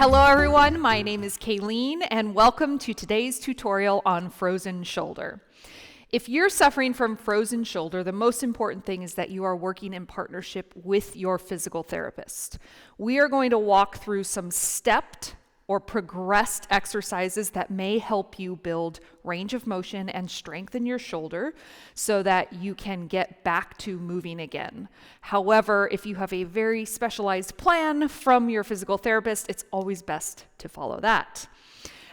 Hello everyone, my name is Kayleen and welcome to today's tutorial on frozen shoulder. If you're suffering from frozen shoulder, the most important thing is that you are working in partnership with your physical therapist. We are going to walk through some stepped or progressed exercises that may help you build range of motion and strengthen your shoulder so that you can get back to moving again. However, if you have a very specialized plan from your physical therapist, it's always best to follow that.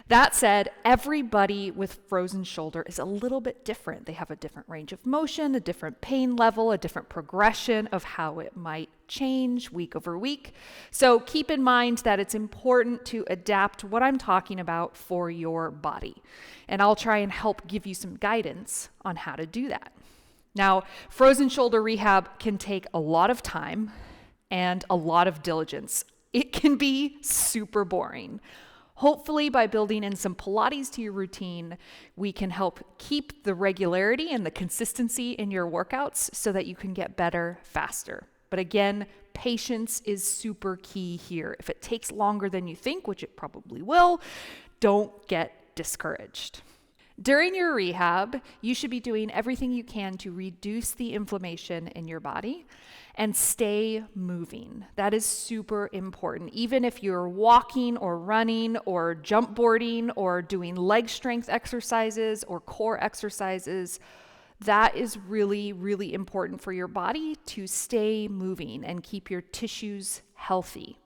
That said, everybody with frozen shoulder is a little bit different. They have a different range of motion, a different pain level, a different progression of how it might change week over week. So keep in mind that it's important to adapt what I'm talking about for your body. And I'll try and help give you some guidance on how to do that. Now, frozen shoulder rehab can take a lot of time and a lot of diligence. It can be super boring. Hopefully, by building in some Pilates to your routine, we can help keep the regularity and the consistency in your workouts so that you can get better faster. But again, patience is super key here. If it takes longer than you think, which it probably will, don't get discouraged. During your rehab, you should be doing everything you can to reduce the inflammation in your body and stay moving. That is super important. Even if you're walking or running or jump boarding or doing leg strength exercises or core exercises, that is really, really important for your body to stay moving and keep your tissues healthy.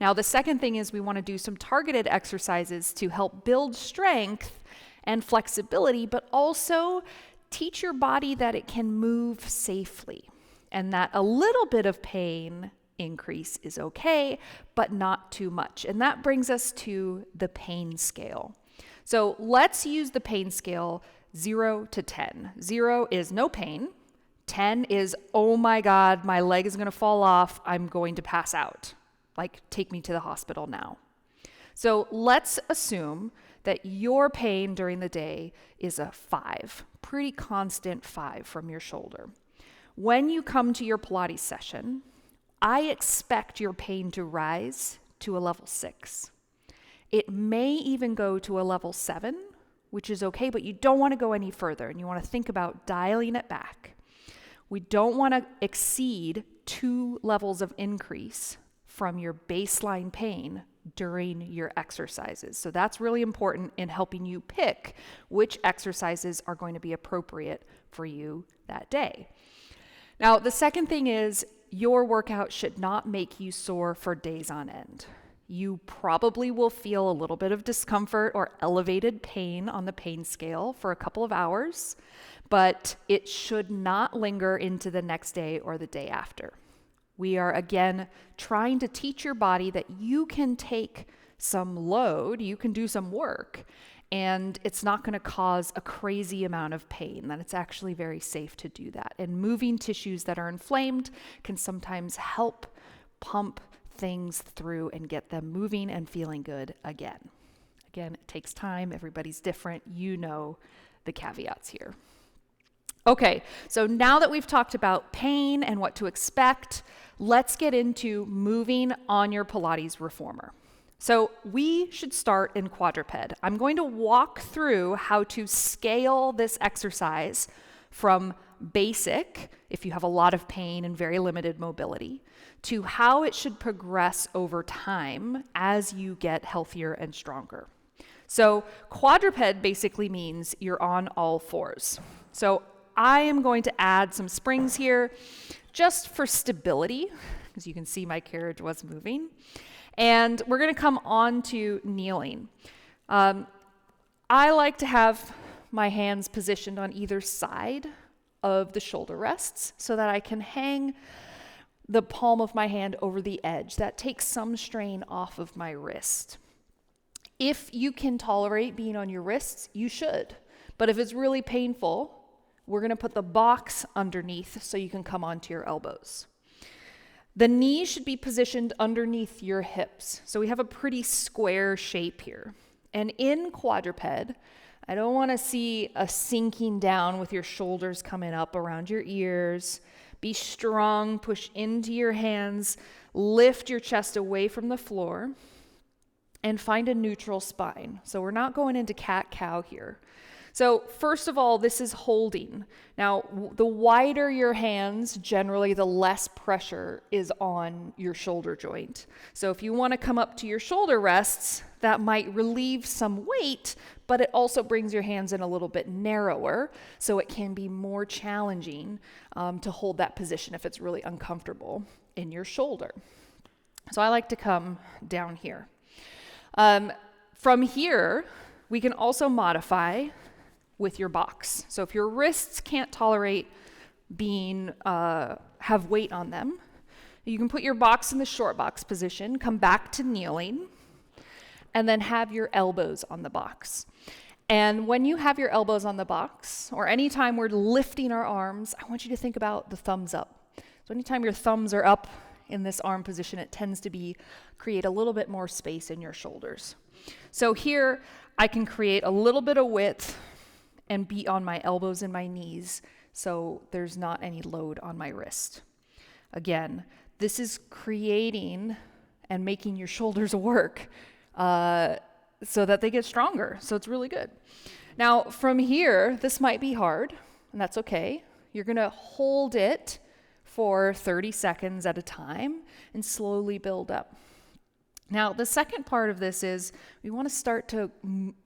Now, the second thing is we want to do some targeted exercises to help build strength and flexibility, but also teach your body that it can move safely and that a little bit of pain increase is okay, but not too much. And that brings us to the pain scale. So let's use the pain scale 0 to 10. 0 is no pain. 10 is, oh my God, my leg is going to fall off. I'm going to pass out. Like, take me to the hospital now. So let's assume that your pain during the day is a 5, pretty constant 5 from your shoulder. When you come to your Pilates session, I expect your pain to rise to a level 6. It may even go to a level 7, which is okay, but you don't want to go any further, and you want to think about dialing it back. We don't want to exceed 2 levels of increase from your baseline pain during your exercises. So that's really important in helping you pick which exercises are going to be appropriate for you that day. Now, the second thing is your workout should not make you sore for days on end. You probably will feel a little bit of discomfort or elevated pain on the pain scale for a couple of hours, but it should not linger into the next day or the day after. We are, again, trying to teach your body that you can take some load, you can do some work, and it's not going to cause a crazy amount of pain, that it's actually very safe to do that. And moving tissues that are inflamed can sometimes help pump things through and get them moving and feeling good again. Again, it takes time. Everybody's different. You know the caveats here. Okay, so now that we've talked about pain and what to expect, let's get into moving on your Pilates reformer. So we should start in quadruped. I'm going to walk through how to scale this exercise from basic, if you have a lot of pain and very limited mobility, to how it should progress over time as you get healthier and stronger. So quadruped basically means you're on all fours. So I am going to add some springs here just for stability, as you can see my carriage was moving. And we're going to come on to kneeling. I like to have my hands positioned on either side of the shoulder rests so that I can hang the palm of my hand over the edge. That takes some strain off of my wrist. If you can tolerate being on your wrists, you should. But if it's really painful, we're going to put the box underneath so you can come onto your elbows. The knees should be positioned underneath your hips. So we have a pretty square shape here. And in quadruped, I don't want to see a sinking down with your shoulders coming up around your ears. Be strong, push into your hands, lift your chest away from the floor. and find a neutral spine. So we're not going into cat-cow here. So first of all, this is holding. Now, the wider your hands, generally the less pressure is on your shoulder joint. So if you want to come up to your shoulder rests, that might relieve some weight, but it also brings your hands in a little bit narrower, so it can be more challenging to hold that position if it's really uncomfortable in your shoulder. So I like to come down here. From here, we can also modify with your box. So if your wrists can't tolerate have weight on them, you can put your box in the short box position, come back to kneeling, and then have your elbows on the box. And when you have your elbows on the box, or anytime we're lifting our arms, I want you to think about the thumbs up. So anytime your thumbs are up in this arm position, it tends to create a little bit more space in your shoulders. So here, I can create a little bit of width and be on my elbows and my knees, so there's not any load on my wrist. Again, this is creating and making your shoulders work so that they get stronger. So it's really good. Now, from here, this might be hard, and that's okay. You're gonna hold it for 30 seconds at a time and slowly build up. Now, the second part of this is we want to start to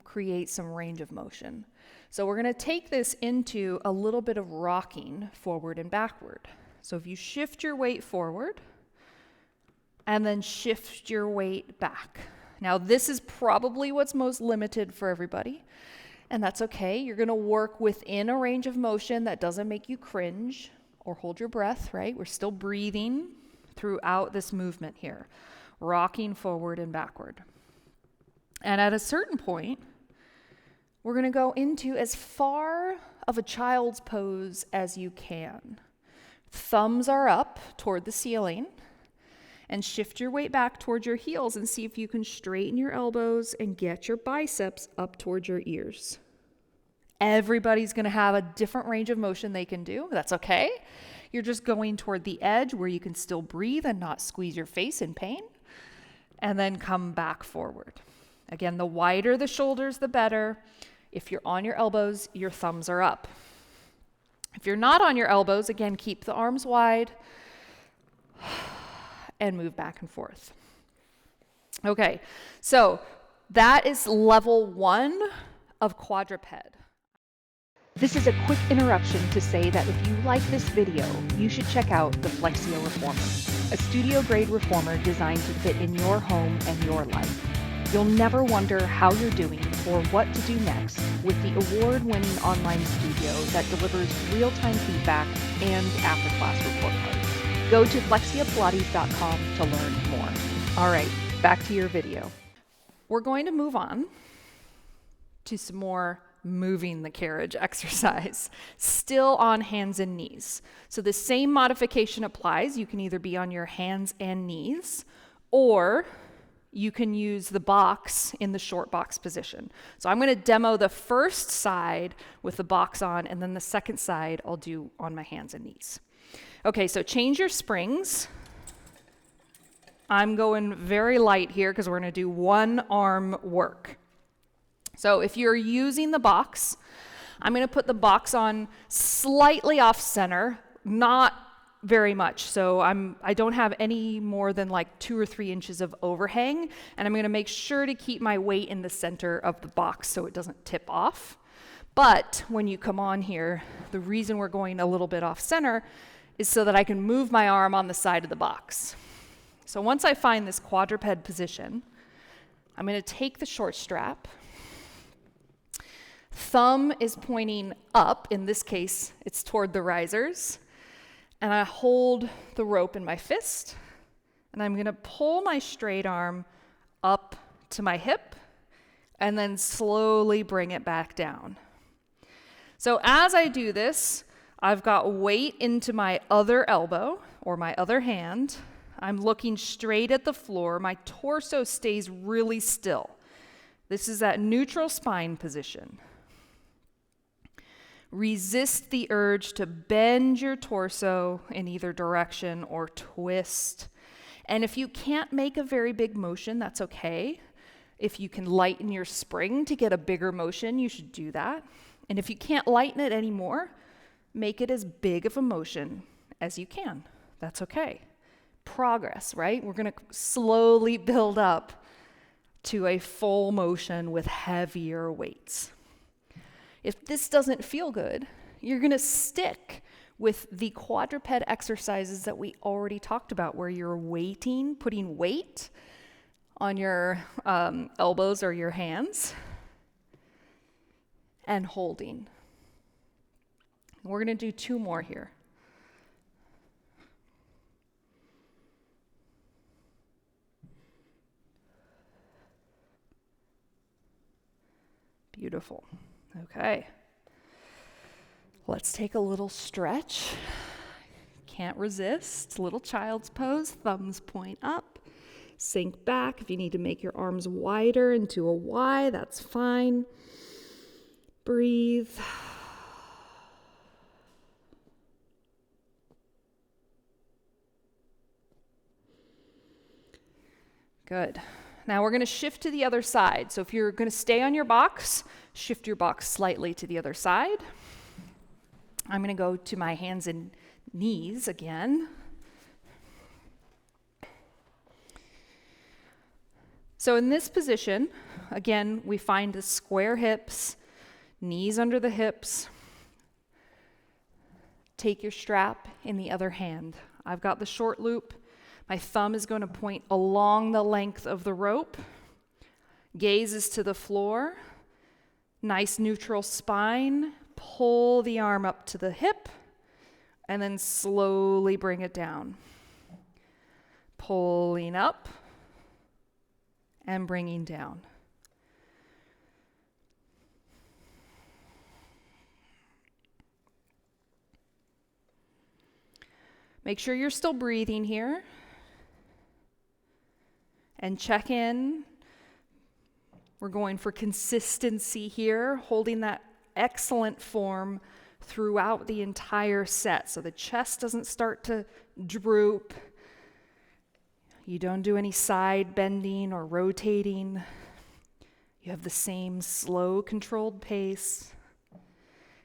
create some range of motion. So we're going to take this into a little bit of rocking forward and backward. So if you shift your weight forward and then shift your weight back. Now, this is probably what's most limited for everybody, and that's okay. You're going to work within a range of motion that doesn't make you cringe or hold your breath, right? We're still breathing throughout this movement here, rocking forward and backward. And at a certain point, we're going to go into as far of a child's pose as you can. Thumbs are up toward the ceiling, and shift your weight back towards your heels and see if you can straighten your elbows and get your biceps up towards your ears. Everybody's going to have a different range of motion they can do. That's okay. You're just going toward the edge where you can still breathe and not squeeze your face in pain, and then come back forward. Again, the wider the shoulders, the better. If you're on your elbows, your thumbs are up. If you're not on your elbows, again, keep the arms wide and move back and forth. Okay, so that is level 1 of quadruped. This is a quick interruption to say that if you like this video, you should check out the Flexia Reformer, a studio-grade reformer designed to fit in your home and your life. You'll never wonder how you're doing or what to do next with the award-winning online studio that delivers real-time feedback and after-class report cards. Go to flexiapilates.com to learn more. All right, back to your video. We're going to move on to some more moving the carriage exercise, still on hands and knees. So the same modification applies. You can either be on your hands and knees, or you can use the box in the short box position. So I'm going to demo the first side with the box on, and then the second side I'll do on my hands and knees. Okay, so change your springs. I'm going very light here because we're going to do one arm work. So if you're using the box, I'm going to put the box on slightly off center, not very much. So I don't have any more than like 2 or 3 inches of overhang, and I'm going to make sure to keep my weight in the center of the box so it doesn't tip off. But when you come on here, the reason we're going a little bit off center is so that I can move my arm on the side of the box. So once I find this quadruped position, I'm going to take the short strap. Thumb is pointing up. In this case, it's toward the risers. And I hold the rope in my fist, and I'm going to pull my straight arm up to my hip and then slowly bring it back down. So as I do this, I've got weight into my other elbow or my other hand. I'm looking straight at the floor. My torso stays really still. This is that neutral spine position. Resist the urge to bend your torso in either direction or twist. And if you can't make a very big motion, that's okay. If you can lighten your spring to get a bigger motion, you should do that. And if you can't lighten it anymore, make it as big of a motion as you can. That's okay. Progress, right? We're going to slowly build up to a full motion with heavier weights. If this doesn't feel good, you're going to stick with the quadruped exercises that we already talked about, where you're putting weight on your elbows or your hands and holding. We're going to do 2 more here. Beautiful. Okay. Let's take a little stretch. Can't resist. Little child's pose, thumbs point up. Sink back. If you need to make your arms wider into a Y, that's fine. Breathe. Good. Now we're going to shift to the other side. So if you're going to stay on your box, shift your box slightly to the other side. I'm going to go to my hands and knees again. So in this position, again, we find the square hips, knees under the hips. Take your strap in the other hand. I've got the short loop. My thumb is going to point along the length of the rope. Gaze is to the floor. Nice neutral spine. Pull the arm up to the hip, and then slowly bring it down. Pulling up and bringing down. Make sure you're still breathing here. And check in. We're going for consistency here, holding that excellent form throughout the entire set. So the chest doesn't start to droop. You don't do any side bending or rotating. You have the same slow, controlled pace.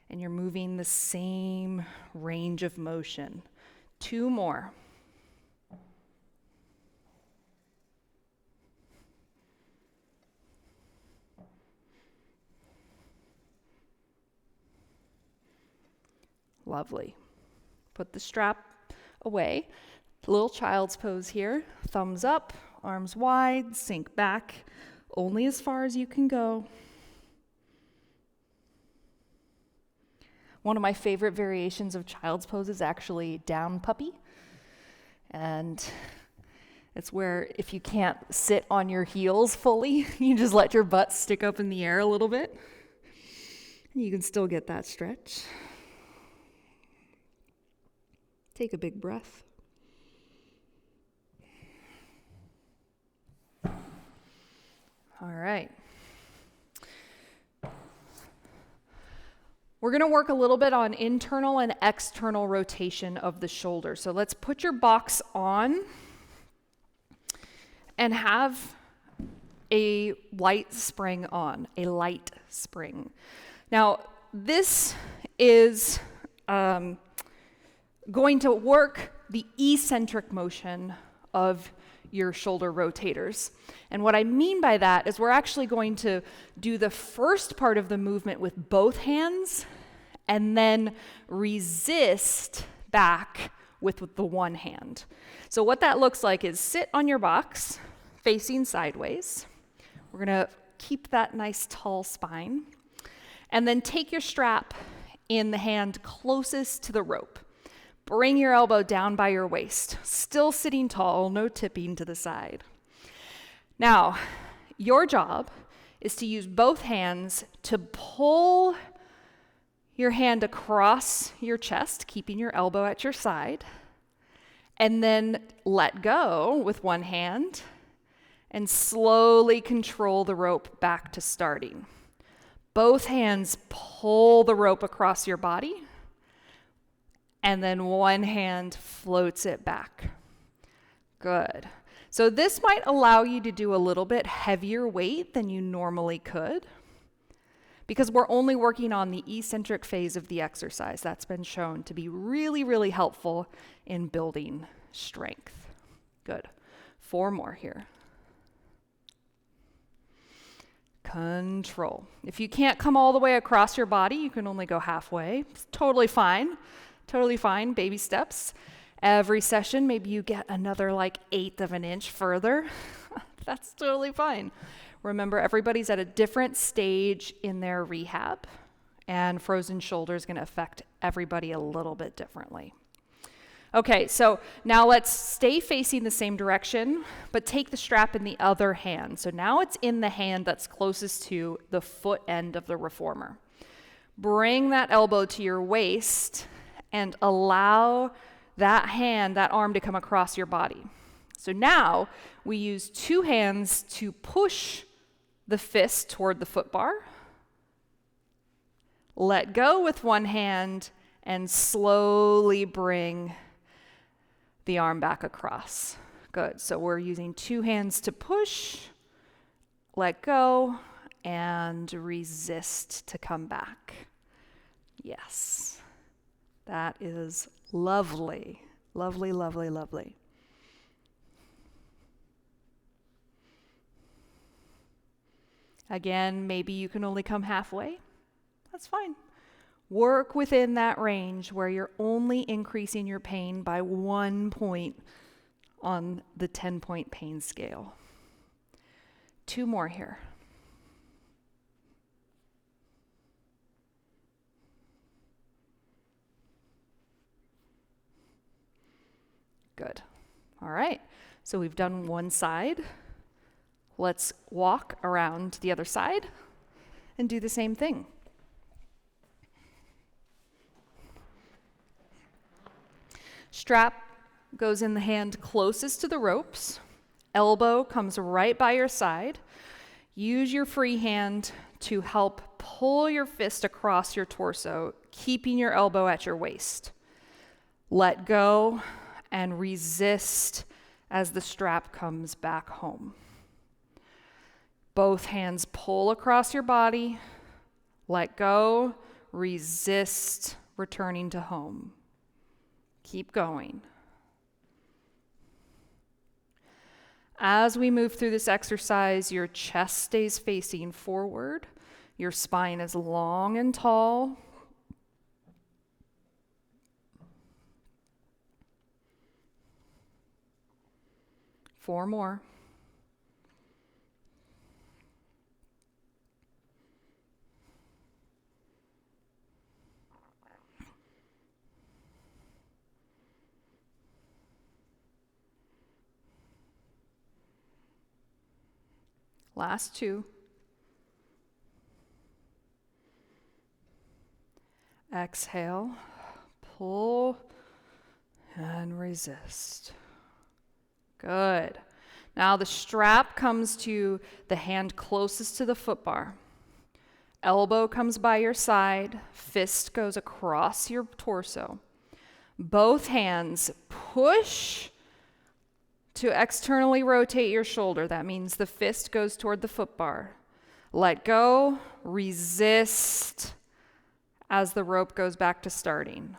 And you're moving the same range of motion. 2 more. Lovely. Put the strap away. Little child's pose here. Thumbs up, arms wide, sink back, only as far as you can go. One of my favorite variations of child's pose is actually down puppy. And it's where if you can't sit on your heels fully, you just let your butt stick up in the air a little bit. You can still get that stretch. Take a big breath. All right. We're going to work a little bit on internal and external rotation of the shoulder. So let's put your box on and have a light spring on, a light spring. Now, this is going to work the eccentric motion of your shoulder rotators. And what I mean by that is we're actually going to do the first part of the movement with both hands and then resist back with the one hand. So what that looks like is sit on your box facing sideways. We're going to keep that nice tall spine. And then take your strap in the hand closest to the rope. Bring your elbow down by your waist. Still sitting tall, no tipping to the side. Now, your job is to use both hands to pull your hand across your chest, keeping your elbow at your side, and then let go with one hand and slowly control the rope back to starting. Both hands pull the rope across your body, and then one hand floats it back. Good. So this might allow you to do a little bit heavier weight than you normally could, because we're only working on the eccentric phase of the exercise. That's been shown to be really, really helpful in building strength. Good. 4 more here. Control. If you can't come all the way across your body, you can only go halfway. It's totally fine. Totally fine. Baby steps. Every session, maybe you get another like 1/8 of an inch further. That's totally fine. Remember, everybody's at a different stage in their rehab, and frozen shoulder is going to affect everybody a little bit differently. Okay, so now let's stay facing the same direction, but take the strap in the other hand. So now it's in the hand that's closest to the foot end of the reformer. Bring that elbow to your waist and allow that hand, that arm to come across your body. So now we use 2 hands to push the fist toward the foot bar. Let go with 1 hand and slowly bring the arm back across. Good. So we're using 2 hands to push, let go, and resist to come back. Yes. That is lovely. Lovely, lovely, lovely. Again, maybe you can only come halfway. That's fine. Work within that range where you're only increasing your pain by 1 point on the 10-point pain scale. 2 more here. Good. All right. So we've done one side. Let's walk around the other side and do the same thing. Strap goes in the hand closest to the ropes. Elbow comes right by your side. Use your free hand to help pull your fist across your torso, keeping your elbow at your waist. Let go and resist as the strap comes back home. Both hands pull across your body. Let go, resist, returning to home. Keep going. As we move through this exercise, your chest stays facing forward. Your spine is long and tall. Four more. Last 2. Exhale, pull, and resist. Good. Now the strap comes to the hand closest to the foot bar. Elbow comes by your side, fist goes across your torso. Both hands push to externally rotate your shoulder. That means the fist goes toward the foot bar. Let go, resist as the rope goes back to starting.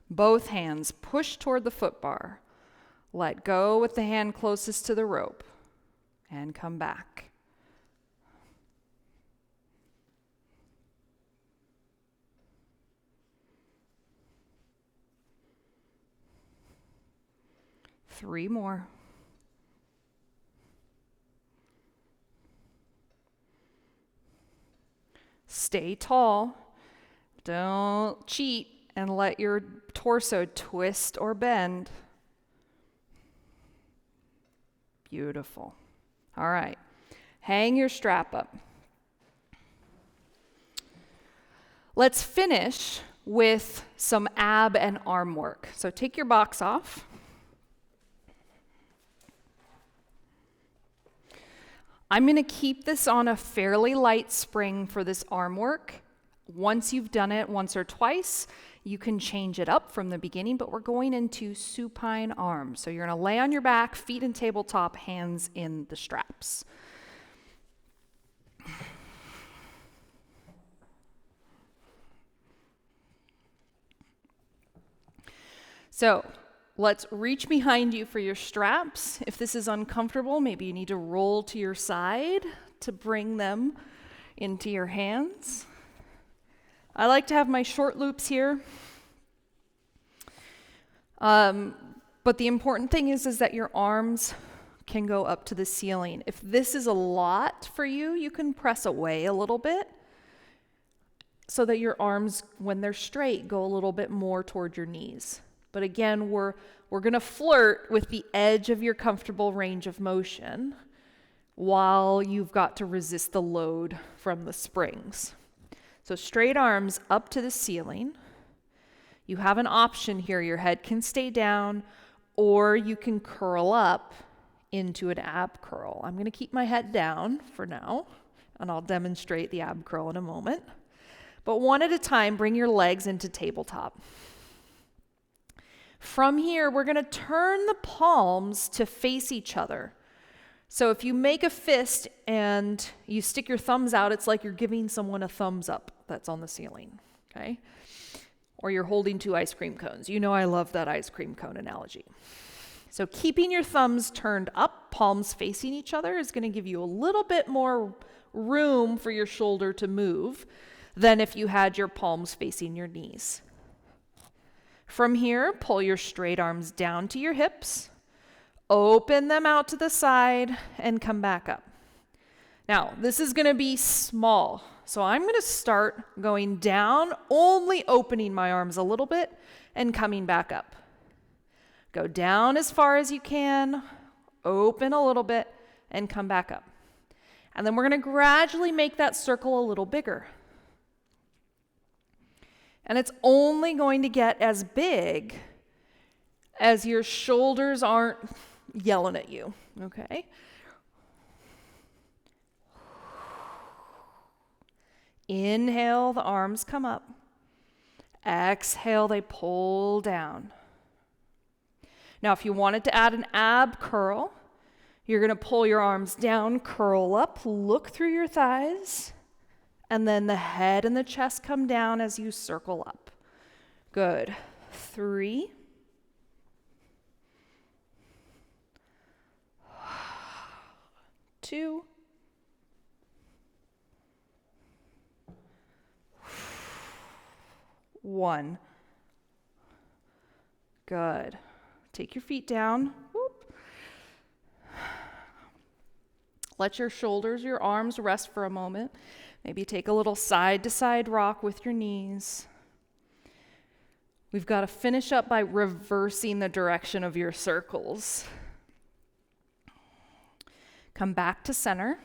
Both hands push toward the foot bar. Let go with the hand closest to the rope and come back. Three more. Stay tall. Don't cheat and let your torso twist or bend. Beautiful. All right. Hang your strap up. Let's finish with some ab and arm work. So take your box off. I'm going to keep this on a fairly light spring for this arm work. Once you've done it once or twice, You can change it up from the beginning, but we're going into supine arms. So you're going to lay on your back, feet in tabletop, hands in the straps. So let's reach behind you for your straps. If this is uncomfortable, maybe you need to roll to your side to bring them into your hands. I like to have my short loops here. But the important thing is that your arms can go up to the ceiling. If this is a lot for you, you can press away a little bit so that your arms, when they're straight, go a little bit more toward your knees. But again, we're going to flirt with the edge of your comfortable range of motion while you've got to resist the load from the springs. So straight arms up to the ceiling. You have an option here. Your head can stay down, or you can curl up into an ab curl. I'm going to keep my head down for now, and I'll demonstrate the ab curl in a moment. But one at a time, bring your legs into tabletop. From here, we're going to turn the palms to face each other. So if you make a fist and you stick your thumbs out, it's like you're giving someone a thumbs up that's on the ceiling, okay? Or you're holding 2 ice cream cones. You know I love that ice cream cone analogy. So keeping your thumbs turned up, palms facing each other, is going to give you a little bit more room for your shoulder to move than if you had your palms facing your knees. From here, pull your straight arms down to your hips, open them out to the side, and come back up. Now, this is going to be small. So I'm going to start going down, only opening my arms a little bit and coming back up. Go down as far as you can, open a little bit, and come back up. And then we're going to gradually make that circle a little bigger. And it's only going to get as big as your shoulders aren't yelling at you, okay? Inhale, the arms come up. Exhale, they pull down. Now, if you wanted to add an ab curl, you're going to pull your arms down, curl up, look through your thighs, and then the head and the chest come down as you circle up. Good. 3. 2. 1. Good. Take your feet down. Whoop. Let your shoulders, your arms rest for a moment. Maybe take a little side-to-side rock with your knees. We've got to finish up by reversing the direction of your circles. Come back to center.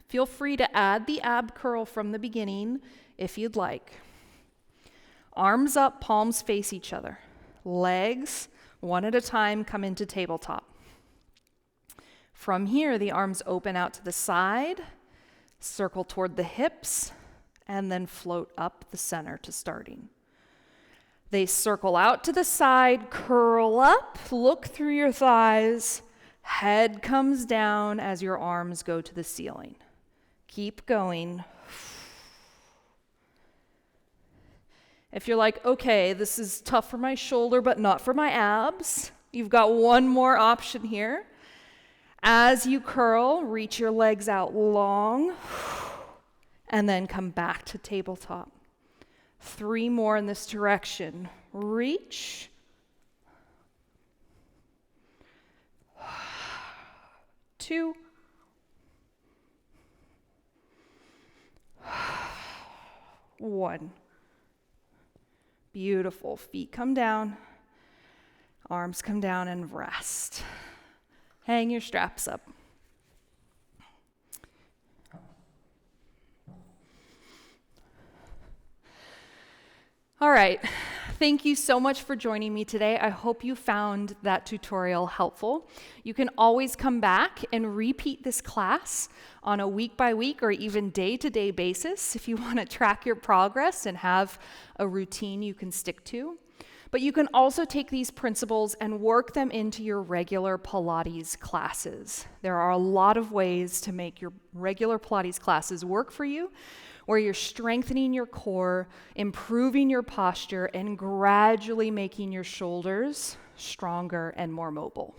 Feel free to add the ab curl from the beginning if you'd like. Arms up, palms face each other. Legs, one at a time, come into tabletop. From here, the arms open out to the side, circle toward the hips, and then float up the center to starting. They circle out to the side, curl up, look through your thighs, head comes down as your arms go to the ceiling. Keep going. If you're like, okay, this is tough for my shoulder, but not for my abs, you've got one more option here. As you curl, reach your legs out long, and then come back to tabletop. 3 more in this direction. Reach. 2. 1. Beautiful. Feet come down, arms come down, and rest. Hang your straps up. All right, Thank you so much for joining me today. I hope you found that tutorial helpful. You can always come back and repeat this class on a week-by-week or even day-to-day basis if you want to track your progress and have a routine you can stick to. But you can also take these principles and work them into your regular Pilates classes. There are a lot of ways to make your regular Pilates classes work for you, where you're strengthening your core, improving your posture, and gradually making your shoulders stronger and more mobile.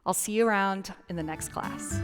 I'll see you around in the next class.